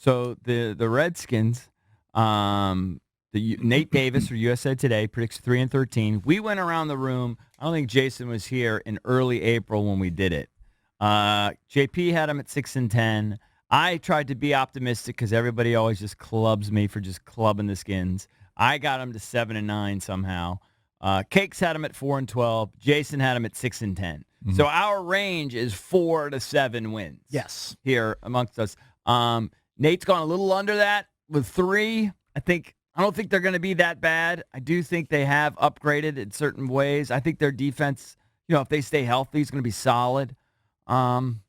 So the Redskins, Nate Davis for USA Today predicts 3-13. We went around the room. I don't think Jason was here in early April when we did it. JP had him at 6-10. I tried to be optimistic because everybody always just clubs me for just clubbing the Skins. I got him to 7-9 somehow. Cakes had him at 4-12. Jason had him at 6-10. Mm-hmm. So our range is 4 to 7 wins. Yes, here amongst us. Nate's gone a little under that with 3. I don't think they're going to be that bad. I do think they have upgraded in certain ways. I think their defense, if they stay healthy, is going to be solid. They don't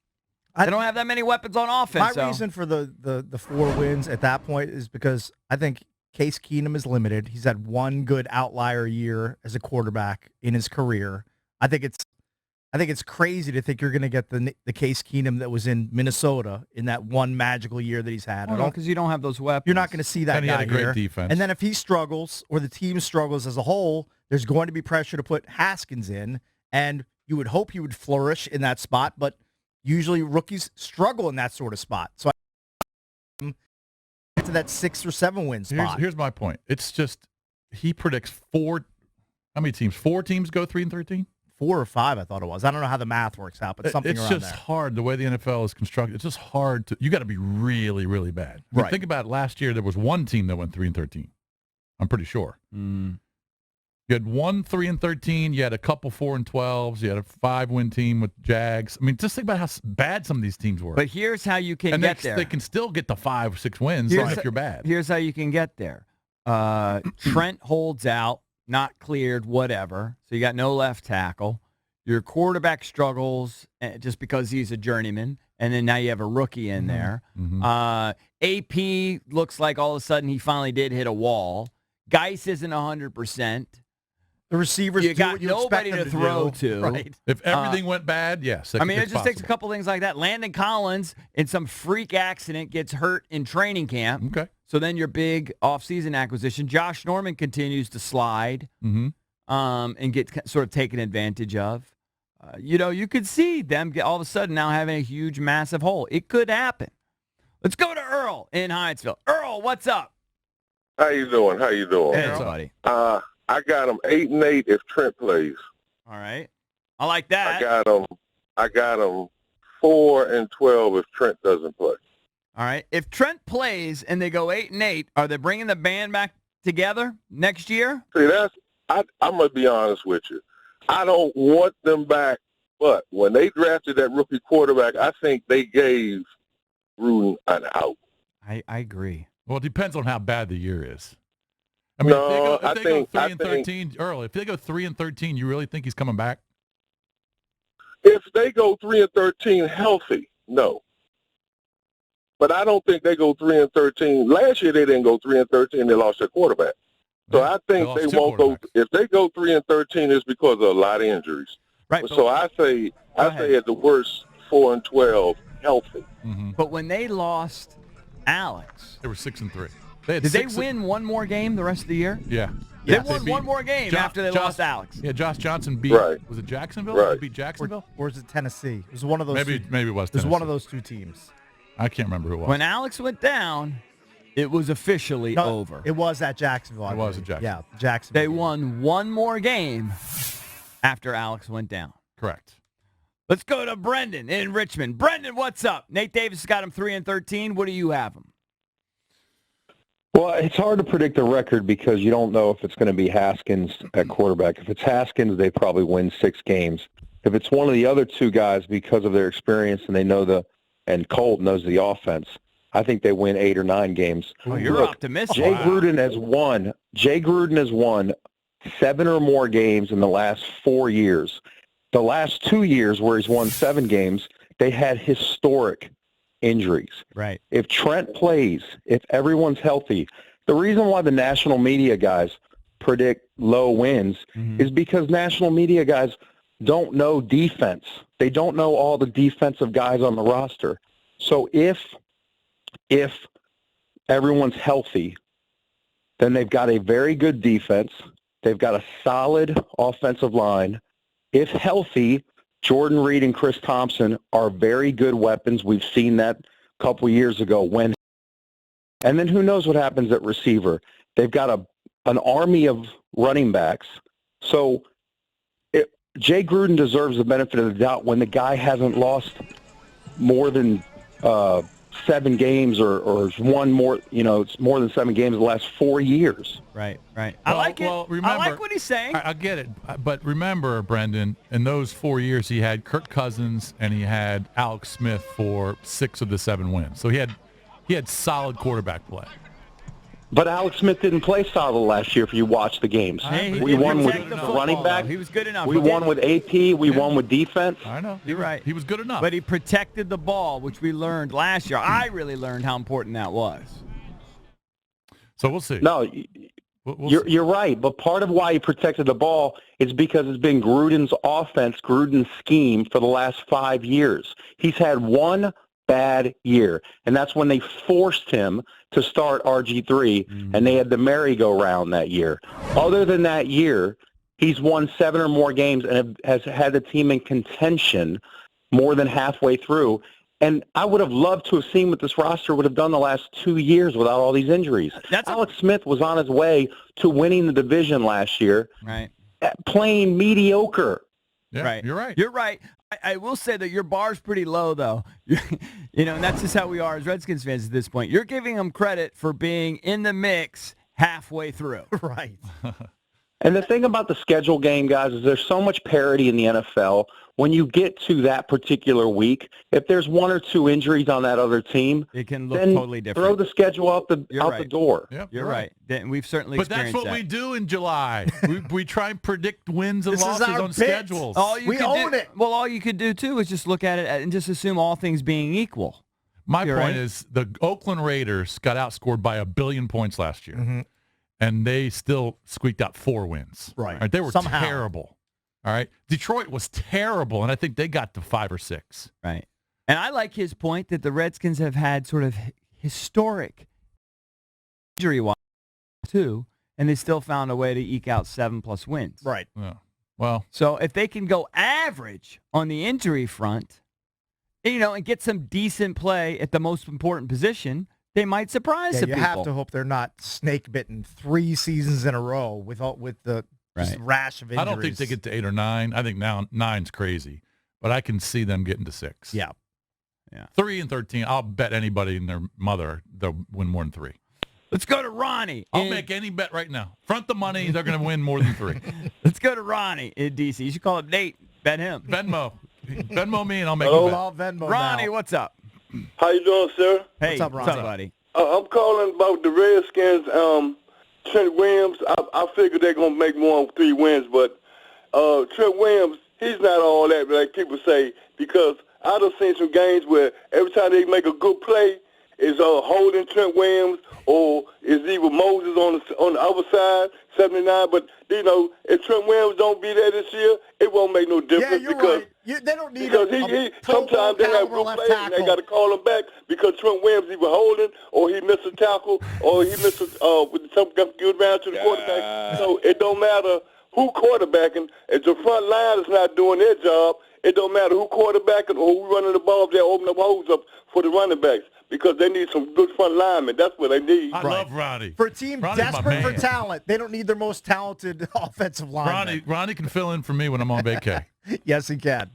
have that many weapons on offense. My reason for the 4 wins at that point is because I think Case Keenum is limited. He's had one good outlier year as a quarterback in his career. I think it's crazy to think you're going to get the Case Keenum that was in Minnesota in that one magical year that he's had. No, because you don't have those weapons. You're not going to see that and guy he had a great here. Defense. And then if he struggles or the team struggles as a whole, there's going to be pressure to put Haskins in, and you would hope he would flourish in that spot, but usually rookies struggle in that sort of spot. So I get to that 6 or 7 win spot. Here's my point. It's just he predicts 4. How many teams? 4 teams go 3-13? 4 or 5, I thought it was. I don't know how the math works out, but something around there. It's just hard the way the NFL is constructed. It's just hard to. You got to be really, really bad. Right. Think about it, last year. There was one team that went 3-13. I'm pretty sure. You had one 3-13. You had a couple 4-12s. You had a 5-win team with Jags. I mean, just think about how bad some of these teams were. But here's how you can get there. They can still get the 5 or 6 wins if you're bad. Here's how you can get there. Trent holds out, not cleared, whatever. So you got no left tackle. Your quarterback struggles just because he's a journeyman, and then now you have a rookie in there. AP looks like all of a sudden he finally did hit a wall. Geis isn't 100%. The receivers you got nobody to throw to. Right. If everything went bad, yes. It just takes a couple things like that. Landon Collins, in some freak accident, gets hurt in training camp. Okay. So then your big offseason acquisition. Josh Norman continues to slide and get sort of taken advantage of. You could see them all of a sudden now having a huge, massive hole. It could happen. Let's go to Earl in Hyattsville. Earl, what's up? How you doing? Hey, buddy. I got them 8-8 if Trent plays. All right. I like that. I got them 4-12 if Trent doesn't play. All right. If Trent plays and they go 8-8, are they bringing the band back together next year? See, I'm going to be honest with you. I don't want them back, but when they drafted that rookie quarterback, I think they gave Gruden an out. I agree. Well, it depends on how bad the year is. I mean, if they go 3-13, Earl, if they go 3-13, you really think he's coming back? If they go 3-13 healthy, no. But I don't think they go 3-13. Last year they didn't go 3-13. They lost their quarterback. So I think they won't go. If they go 3-13, it's because of a lot of injuries. Right. So I say at the worst 4-12 healthy. Mm-hmm. But when they lost Alex, they were 6-3. Did they win one more game the rest of the year? Yeah. They won one more game after they lost Alex. Yeah, Josh Johnson beat, was it Jacksonville? Right. He beat Jacksonville? Or is it Tennessee? It was one of those maybe it was Tennessee. It was one of those 2 teams. I can't remember who it was. When Alex went down, it was officially over. It was at Jacksonville. It was at Jacksonville. Yeah, Jacksonville. They won one more game after Alex went down. Correct. Let's go to Brendan in Richmond. Brendan, what's up? Nate Davis has got him 3-13. What do you have him? Well, it's hard to predict the record because you don't know if it's going to be Haskins at quarterback. If it's Haskins, they probably win 6 games. If it's one of the other 2 guys because of their experience and they know and Colt knows the offense, I think they win 8 or 9 games. Oh, you're optimistic. Jay Gruden has won 7 or more games in the last 4 years. The last 2 years where he's won 7 games, they had historic injuries. Right. If Trent plays, if everyone's healthy, the reason why the national media guys predict low wins is because national media guys don't know defense. They don't know all the defensive guys on the roster. So if everyone's healthy, then they've got a very good defense. They've got a solid offensive line. If healthy, Jordan Reed and Chris Thompson are very good weapons. We've seen that a couple years ago when And then who knows what happens at receiver. They've got an army of running backs. So Jay Gruden deserves the benefit of the doubt when the guy hasn't lost more than 7 games or won more, it's more than 7 games in the last 4 years. Right. Well, I like it. well, remember, I like what he's saying. I get it. But remember, Brendan, in those 4 years, he had Kirk Cousins and he had Alex Smith for 6 of the 7 wins. So he had solid quarterback play. But Alex Smith didn't play solid last year if you watch the games. Hey, We won with the running back. He was good enough. We won with AP. We won with defense. I know. You're right. He was good enough. But he protected the ball, which we learned last year. I really learned how important that was. So we'll see. No, you're right. But part of why he protected the ball is because it's been Gruden's offense, Gruden's scheme for the last 5 years. He's had one bad year, and that's when they forced him to start RG3, and they had the merry-go-round that year. Other than that year, he's won 7 or more games and has had the team in contention more than halfway through. And I would have loved to have seen what this roster would have done the last 2 years without all these injuries. Alex Smith was on his way to winning the division last year, right? Playing mediocre. Yeah, right. You're right. You're right. I will say that your bar's pretty low, though. And that's just how we are as Redskins fans at this point. You're giving them credit for being in the mix halfway through. Right. And the thing about the schedule game, guys, is there's so much parity in the NFL. When you get to that particular week, if there's 1 or 2 injuries on that other team, it can look then totally different. Throw the schedule out the door. Yep, You're right. We've certainly But that's experienced what that. we do in July. we try and predict wins and This is losses our on bit. schedules. We own it. Well, all you could do, too, is just look at it and just assume all things being equal. My You're point right. is the Oakland Raiders got outscored by 1 billion points last year, and they still squeaked out 4 wins. Right. They were Somehow. terrible. All right. Detroit was terrible, and I think they got to 5 or 6. Right. And I like his point that the Redskins have had sort of historic injury-wise, too, and they still found a way to eke out 7+ wins. Right. Yeah. Well, So if they can go average on the injury front, and get some decent play at the most important position, they might surprise Yeah, some you people. have to hope they're not snake bitten 3 seasons in a row with the just Right. rash of injuries. I don't think they get to 8 or 9. I think now 9's crazy, but I can see them getting to 6. Yeah. 3 and 13. I'll bet anybody and their mother they'll win more than 3. Let's go to Ronnie. I'll make any bet right now. Front the money. They're going to win more than 3. Let's go to Ronnie in D.C. You should call it Nate. Bet him. Venmo me and I'll make Oh, a bet. I'll Venmo Ronnie, now. what's up? How you doing, sir? Hey, What's up, Ronnie? buddy? I'm calling about the Redskins. Trent Williams, I figure they're going to make more than 3 wins, but Trent Williams, he's not all that, like people say, because I've seen some games where every time they make a good play, is holding Trent Williams or is either Moses on the other side, 79. But, if Trent Williams don't be there this year, it won't make no difference. Yeah, you're because right. They don't need Because a sometimes they have caliber good left plays and they tackle. got to call him back because Trent Williams either holding or he missed a tackle or he missed with some good round to the quarterback. So it don't matter who quarterbacking. If the front line is not doing their job, it don't matter who quarterbacking or who running the ball. If they're opening up holes up for the running backs because they need some good front linemen. That's what they need. I love Ronnie. For a team Ronnie's my desperate for man. talent, they don't need their most talented offensive lineman. Ronnie can fill in for me when I'm on vacay. Yes, he can.